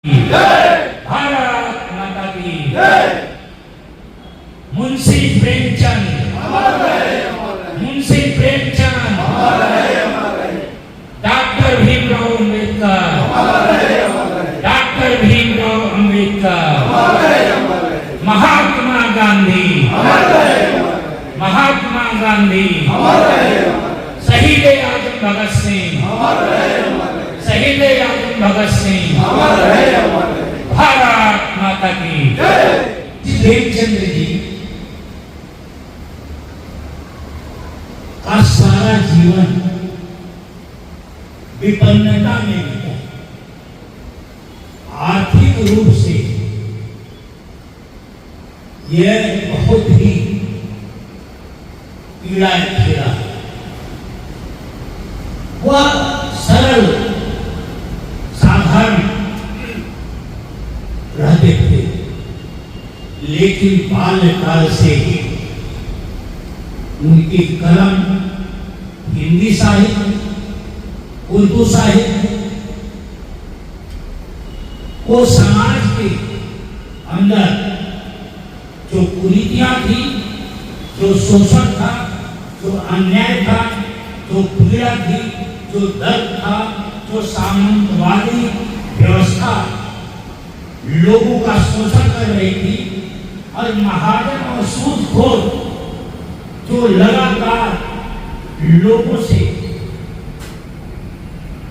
भारत माता की Munshi Premchand, Munshi Premchand, doctor Bhimrao Ambedkar, doctor Bhimrao Ambedkar, Mahatma Gandhi, Mahatma Gandhi, शहीद आजम भगत सिंह, शहीद आजम भगत सिंह, भारत माता की। प्रेमचंद जी का सारा जीवन विपन्नता में बीता। आर्थिक रूप से यह बहुत ही पीड़ा खेला। वह सरल साधारण रहते थे, लेकिन बाल्यकाल से ही उनकी कलम हिंदी साहित्य, उर्दू साहित्य को समाज के अंदर जो कुरीतियां थी, जो शोषण था, जो अन्याय था, जो पीड़ा थी, जो दर्द था, जो सामंतवादी व्यवस्था लोगों का शोषण कर रही थी, और महाजन और सूदखोर जो लगातार लोगों से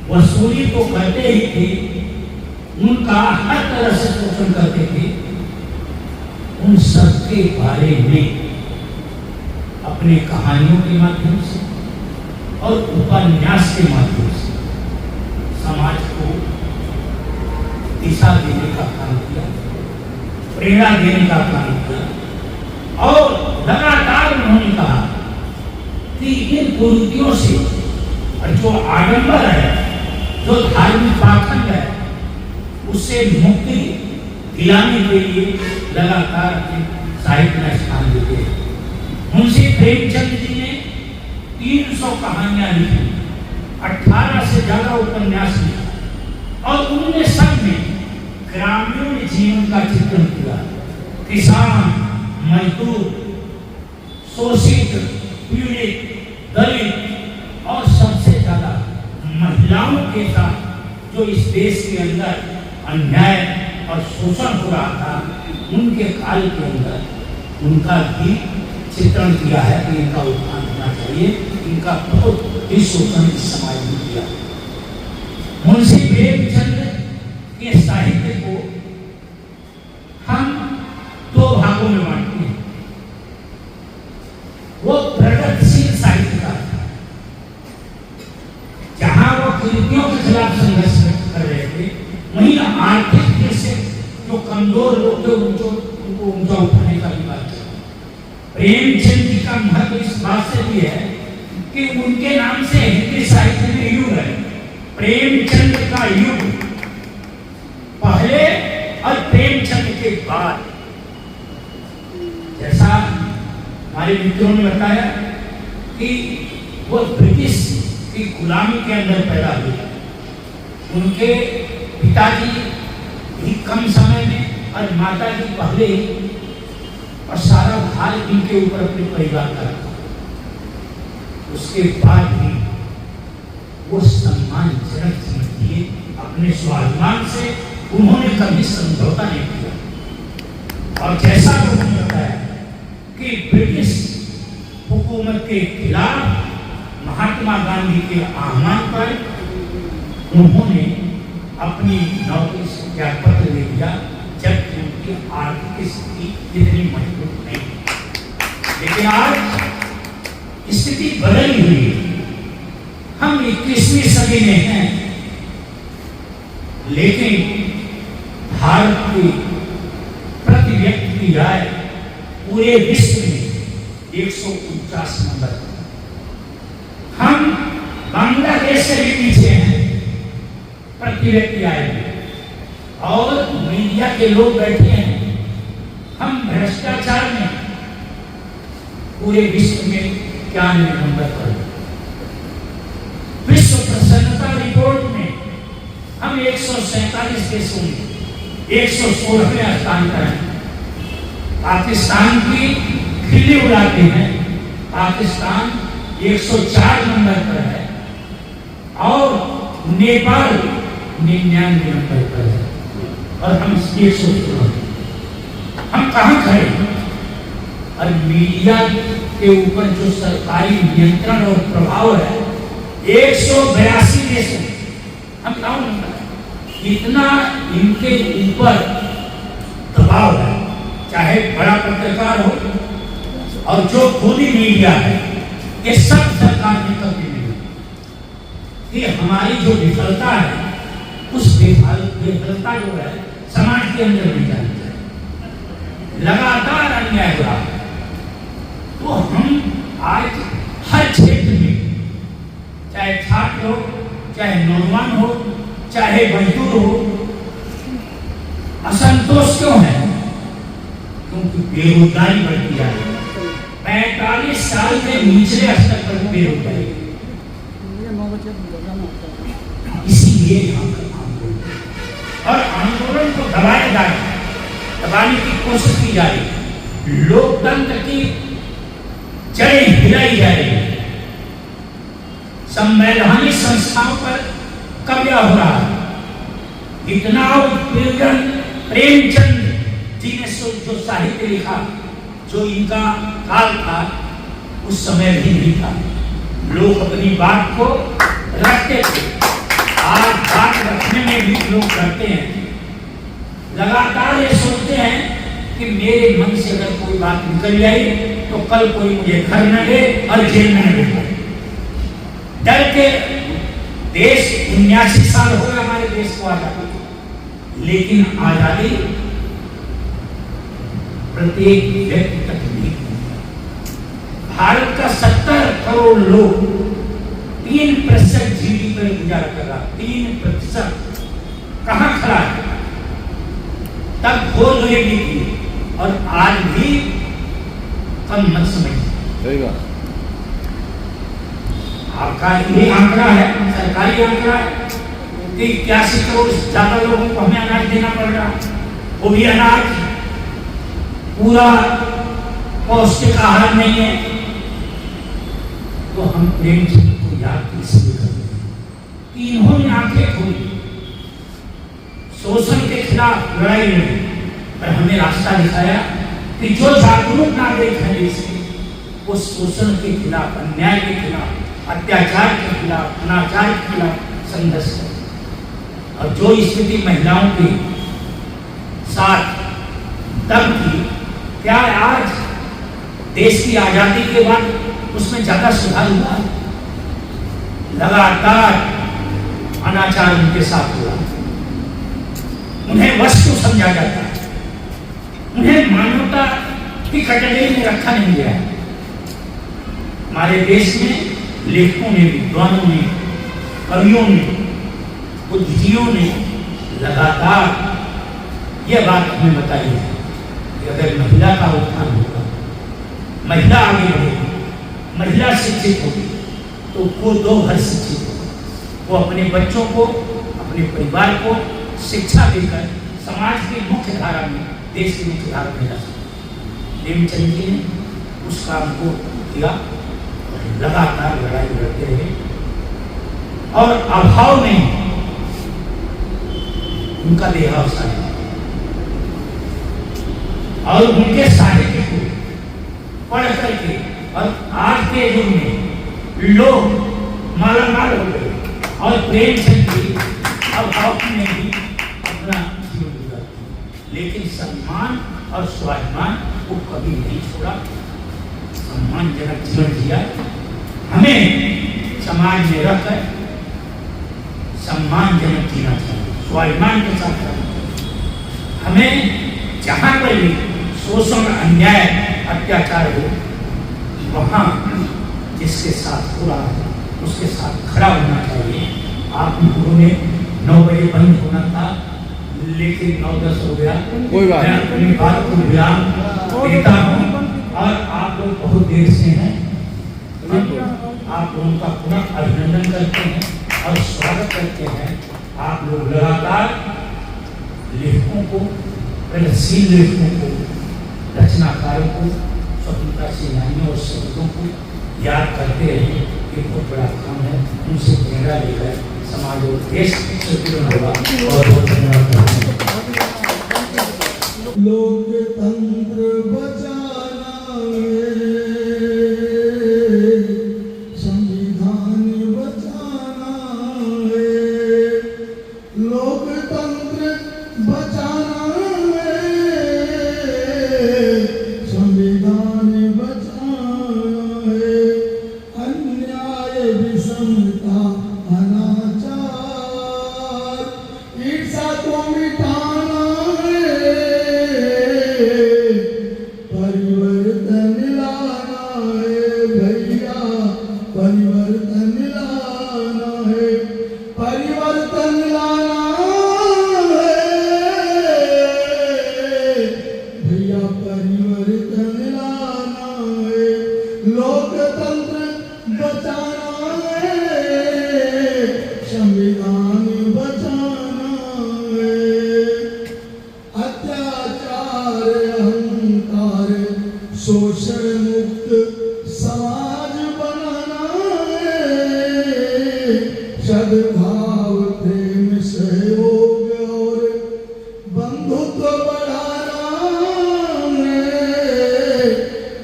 वसूली तो करते ही थे, उनका हर तरह से शोषण करते थे, उन सब के बारे में अपने कहानियों के माध्यम से और उपन्यास के माध्यम से समाज को दिशा देने का काम किया, प्रेरणा देने का काम किया। और लगातार उन्होंने कहा कि इन कुरीतियों से जो आडंबर है, जो धार्मिक पाखंड है, उससे मुक्ति दिलाने के लिए लगातार साहित्य में स्थान देते हैं। मुंशी प्रेमचंद जी ने 300 कहानियां लिखी, 18 से ज्यादा उपन्यास लिखे, और उन्होंने सब में ग्रामीण जीवन का चित्रण किया। किसान, मजदूर, शोषित, पीड़ित, दलित और सबसे ज्यादा महिलाओं के साथ जो इस देश के अंदर अन्याय और शोषण हो रहा था, उनके काल के अंदर उनका भी चित्रण किया है कि इनका उत्थान होना चाहिए, इनका बहुत ही शोषण इस समाज में किया। मुंशी प्रेमचंद के साहित्य को हम दो भागों में बांटते हैं। वो प्रगतिशील साहित्यकार था, जहां वो कुरीतियों के खिलाफ संघर्ष कर रहे थे, वहीं आर्थिक दृष्टि से जो कमजोर लोग थे उनको ऊंचा उठाने का भी बात किया। प्रेमचंद जी का महत्व इस बात से भी है कि उनके नाम से हिंदी साहित्य में युग है। प्रेमचंद का युग पहले और प्रेमचंद के बाद। जैसा हमारे मित्रों ने बताया कि वो ब्रिटिश की गुलामी के अंदर पैदा हुए। उनके पिताजी भी कम समय में और माताजी पहले ही, और सारा भार इनके ऊपर अपने परिवार का रखा। उसके बाद भी वो सम्मानजनक जीवन जिए, अपने स्वाभिमान से उन्होंने कभी समझौता नहीं किया। और जैसा उन्होंने बताया कि ब्रिटिश हुकूमत के खिलाफ महात्मा गांधी के आह्वान पर उन्होंने अपनी नौकरी से त्यागपत्र दे दिया, जबकि उनकी आर्थिक स्थिति इतनी मजबूत नहीं। लेकिन आज स्थिति बदली हुई है। हम 21वीं सदी में हैं, लेकिन भारत की प्रति व्यक्ति की आय पूरे विश्व में 149 नंबर। हम बांग्लादेश से भी पीछे हैं प्रति व्यक्ति आय में, और मीडिया के लोग बैठे हैं। हम भ्रष्टाचार में पूरे विश्व में 91 नंबर पर। विश्व प्रसन्नता रिपोर्ट में हम 147 देशों में 116वें स्थान पर है। पाकिस्तान की खिल्ली उड़ाते हैं, पाकिस्तान 104 नंबर पर है और नेपाल 99 नंबर पर है और हम 116। हम कहाँ खड़े हैं? और मीडिया के ऊपर जो सरकारी नियंत्रण और प्रभाव है 182 देश हम कहाँ नंबर है? इतना इनके ऊपर दबाव है, चाहे बड़ा पत्रकार हो और जो खुली मीडिया है, ये सब सरकार ने कभी नहीं कि हमारी जो विफलता है उस विफलता जो है समाज के अंदर नहीं जानी चाहिए। लगातार अन्याय हो रहा है, तो हम आज हर क्षेत्र में, चाहे छात्र हो, चाहे नौजवान हो, चाहे मजदूर हो, असंतोष क्यों है? क्योंकि बेरोजगारी बढ़ती जा रही है। 45 साल के निचले स्तर पर बेरोजगारी, इसीलिए और आंदोलन को दबाया जा रहा है, दबाने की कोशिश की जा रही है, लोकतंत्र की जड़ें हिलाई जा रही है, संवैधानिक संस्थाओं पर कब्जा हो रहा है। इतना उत्पीड़न प्रेमचंद जी ने जो साहित्य लिखा, जो इनका काल था, उस समय भी नहीं था। लोग अपनी बात को रखते थे, आज बात रखने में भी लोग डरते हैं। लगातार ये सोचते हैं कि मेरे मन से अगर कोई बात निकल जाए तो कल कोई मुझे घर न दे और जेल में न दे। डर के देश 79 साल हो गए हमारे देश को आजादी, लेकिन आजादी प्रत्येक व्यक्ति तक नहीं। भारत का 70 करोड़ लोग 3% जीडीपी पर गुजारा कर रहा, 3% कहाँ खड़ा है? तब खोज होगी थी और आज भी कम मत समझिए। आपका ये आंकड़ा है, सरकारी आंकड़ा है कि 81 करोड़ ज्यादा लोगों को हमें अनाज देना पड़ रहा, वो भी अनाज पूरा पौष्टिक आहार नहीं है। तो हम प्रेमचंद को याद इसलिए करते हैं कि इन्होंने आंखें खोली, शोषण के खिलाफ लड़ाई लड़ी और हमें रास्ता दिखाया कि जो जागरूक नागरिक है देश के, वो शोषण के खिलाफ, अन्याय के खिलाफ, अत्याचार के खिलाफ, अनाचार के खिलाफ संघर्ष करे। और जो स्थिति महिलाओं के साथ तब की, क्या आज देश की आजादी के बाद उसमें ज्यादा सुधार हुआ? लगातार अनाचार उनके साथ हुआ, उन्हें वस्तु समझा जाता है, उन्हें मानवता की कटघरे में रखा नहीं गया। हमारे देश में लेखकों ने, विद्वानों ने, कवियों ने, बुद्धिजीवियों ने लगातार यह बात हमें बताई है कि अगर महिला का उत्थान होगा, महिला आगे बढ़ेगी, महिला शिक्षित होगी, तो वो दो घर शिक्षित होगा। वो अपने बच्चों को, अपने परिवार को शिक्षा देकर समाज की मुख्य धारा में, देश की मुख्य धारा में ला सकते। प्रेमचंद जी ने उस काम को किया, लगातार लड़ाई लड़ते रहे और अभाव में उनका देहावसान है। और उनके साहित्य को पढ़ करके और आज के युग में लोग मालामाल हो गए और प्रेमचंद जी अभाव में भी अपना जीवन गुजारते, लेकिन सम्मान और स्वाभिमान को कभी नहीं छोड़ा। सम्मानजनक जीवन जिया। हमें समाज में रहकर सम्मानजनक जीना चाहिए, स्वाभिमान के साथ रहना चाहिए। हमें जहाँ पर भी शोषण, अन्याय, अत्याचार हो, वहाँ जिसके साथ हो रहा है उसके साथ खड़ा होना चाहिए। आप लोगों ने 9 बजे बंद होना था, लेकिन 9-10 हो गया। मैं अपनी बात को विराम देता हूँ और आप लोग बहुत देर से हैं। आप लोगों का पुनः अभिनंदन करते हैं और स्वागत करते हैं। आप लोग लगातार लेखकों को, प्रगतिशील लेखकों को, रचनाकारों को, स्वतंत्रता सेनानियों और शहीदों को याद करते रहिए। ये बहुत बड़ा काम है। उनसे प्रेरणा लेकर समाज और देश सुदृढ़ होगा। और बहुत धन्यवाद। लोकतंत्र बचाना है, संविधान बचाना है, लोकतंत्र बचाना है, संविधान बचाना है, अन्याय विषमता अनाचार ईर्ष्या को मिटाना है, परिवर्तन लाना है भैया, परिवर्तन लाना है, परिवर्तन लाना है भैया, परिवर्तन लाना है, लोकतंत्र बचाना है, संविधान बचाना है, अत्याचार अहंकार शोषण मुक्त समाज बनाना है, सद्भाव प्रेम सहयोग और बंधुत्व बढ़ाना है,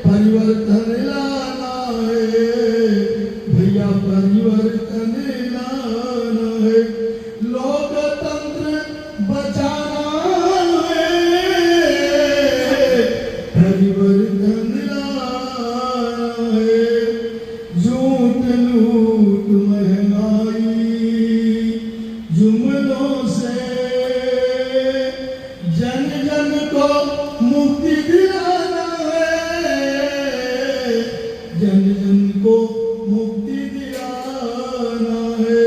परिवर्तन लाना है भैया, परिवर्तन लाना है, लोकतंत्र बचाना है, परिवर्तन लाना है, झूठ लूट महंगाई जुमलों से जन जन को मुक्ति दिलाना है, जन जन को मुक्ति दिलाना है,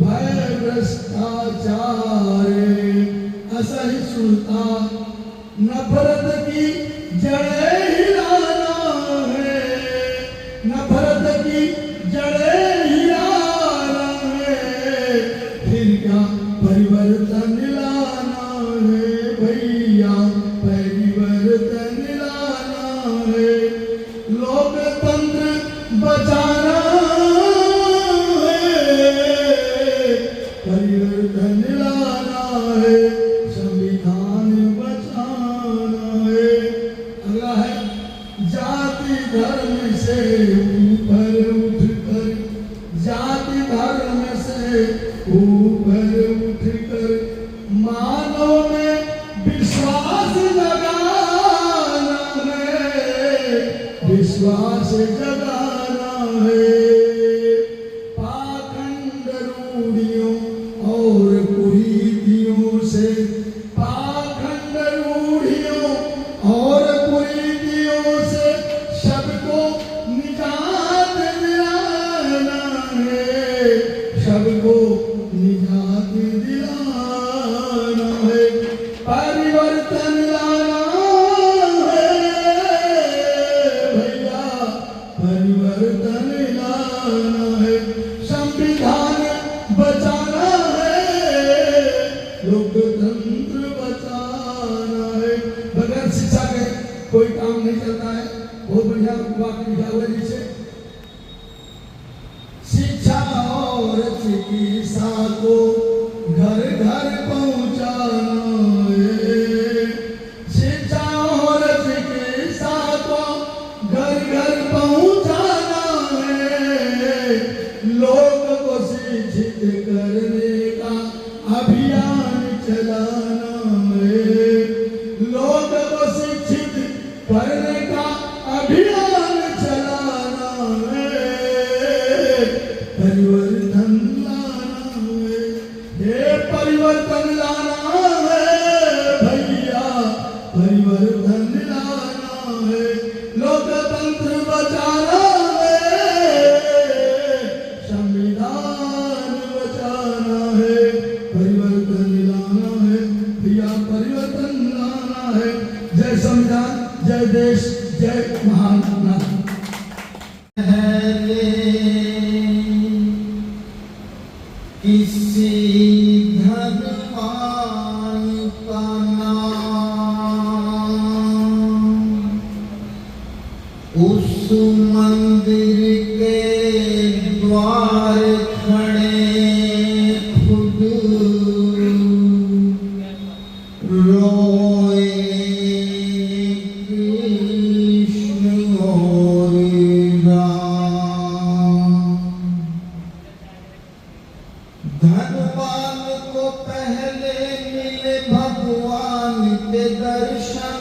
भय भ्रष्टाचार असहिष्णुता नफरत की जड़ें हिलाना है, नफरत की जड़ें हिलाना है, फिर क्या परिवर्तन लाना है भैया, परिवर्तन लाना है, लोकतंत्र बचाना है, परिवर्तन लाना है, संविधान बचाना है। अगला है जाति धर्म से ऊपर उठकर, जाति धर्म से ऊपर उठकर मानव में विश्वास जगाना है, विश्वास जगाना है, पाखंड रूढ़ियों और कुरीतियों से, पाखंड रूढ़ियों और कुरीतियों से सबको निजात दिलाना है, सबको निजात दिलाना है, परिवर्तन लाना है भैया, परिवर्तन लाना है, संविधान बचाना है, लोकतंत्र बचाना है। बगैर शिक्षा के कोई काम नहीं चलता है। बहुत बढ़िया वाक्य लिखा हुआ है नीचे, शिक्षा और चिकित्सा को घर घर पहुंचाना है, शिक्षा और चिकित्सा को घर घर पहुंचाना है, लोग को शिक्षित करने का अभियान चलाना है, लोग को शिक्षित करने का अभियान चलाना है, परिवर्तन लाना है, ये परिवर्तन लाना है भैया, परिवर्तन लाना है, लोकतंत्र बचाना है, संविधान बचाना है, परिवर्तन लाना है भैया, परिवर्तन लाना है। जय संविधान, जय देश, जय महान नाथ। किसी धर्माई द्वार खड़े खुद रोए कृष्ण और राम। धनवान को पहले मिले भगवान के दर्शन,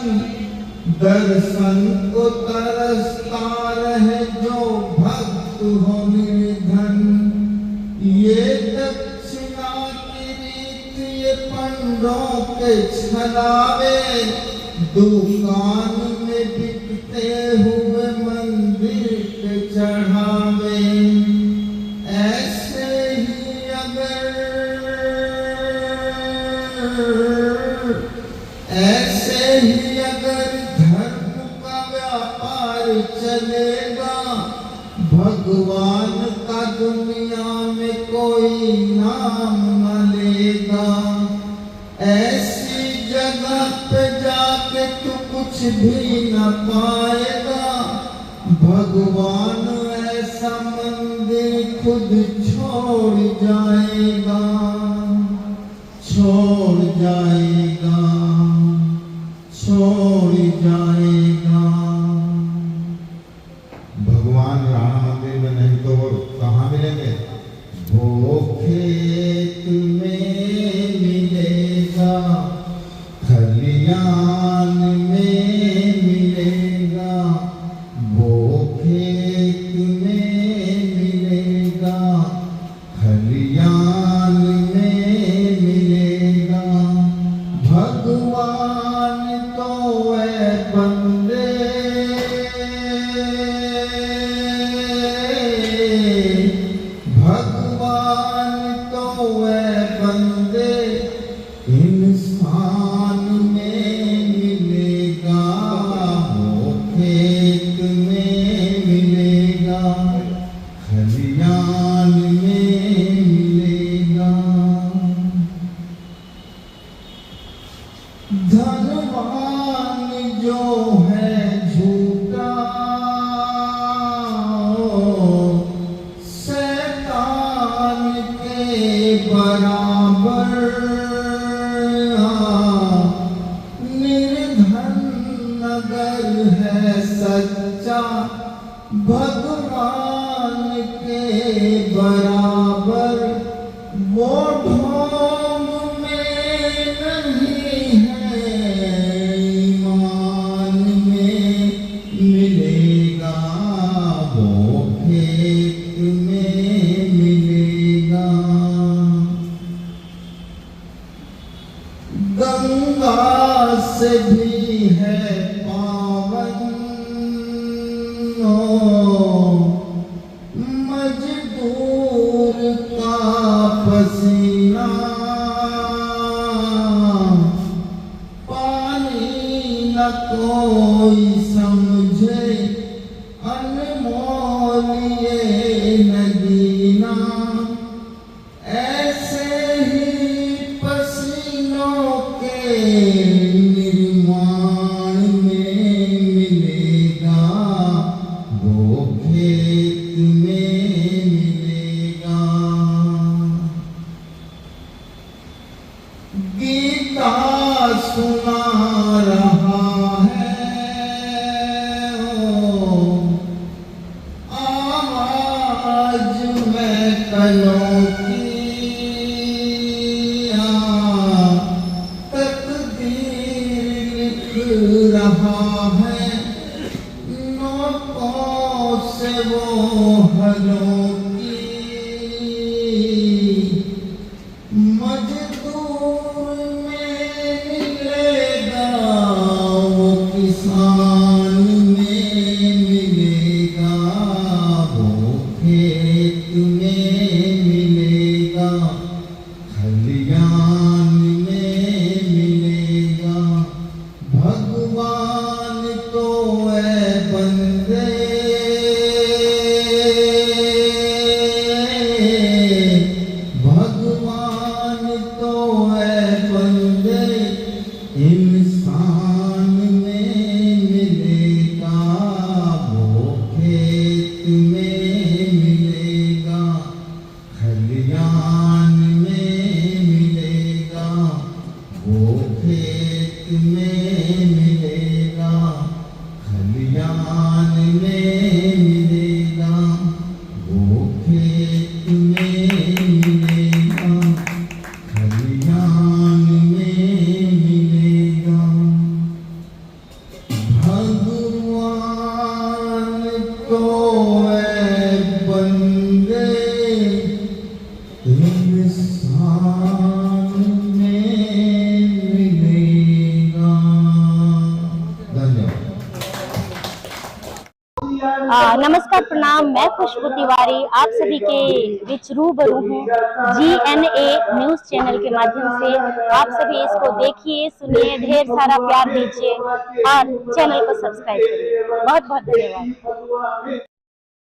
दर्शन को तरसता रहे जो भक्त हो निर्धन। ये दक्षिणा की रीत ये पंडों के छलावे, दुकान में बिकते हुए मंदिर पे चढ़ावे। ऐसे ही अगर धर्म का व्यापार चलेगा, भगवान का दुनिया में कोई नाम न लेगा। ऐसी जगह पे जाके तू कुछ भी न पाएगा, भगवान ऐसा मंदिर खुद छोड़ जाएगा, छोड़ जाएगा, छोड़ जाएगा। भगवान राम मंदिर में नहीं तो वो कहाँ मिलेंगे? वो खेत में मिलेगा, खलियान में मिलेगा। वो खेत में मिलेगा, खलियान में मिलेगा। भगवान तो है बंदे, भगवान तो है बंदे, इंसान में मिलेगा, वो खेत में मिलेगा, खलियान में मिलेगा। धनवान जो है झूठा, शैतान के बराबर। निर्धन अगर है सच्चा, भगवान के बराबर। वो ढोंग में नहीं है, ईमान में मिलेगा, वो खेत में मिलेगा। गंगा से भी है पावन, मजदूर का पसीना। पानी न कोई समझे, अनमोल ये नगीना। ऐसे ही पसीनों के निर्माण में मिलेगा, वो खेत में मिलेगा। गीता सुना रहा है आवाज में कलों की, तकदीर लिख रहा है नोटों से वो हलों की। मजदूर में मिलेगा, वो किसान में मिलेगा, वो खेत में मिलेगा, खलियान में मिलेगा। भगवान तो है बंदे, भगवान तो है बंदे, इंसान में मिलेगा, वो खेत में मिलेगा। नमस्कार प्रणाम, मैं खुशबू तिवारी आप सभी के बीच रूबरू हूँ GNA न्यूज चैनल के माध्यम से। आप सभी इसको देखिए, सुनिए, ढेर सारा प्यार दीजिए और चैनल को सब्सक्राइब करिए। बहुत बहुत धन्यवाद।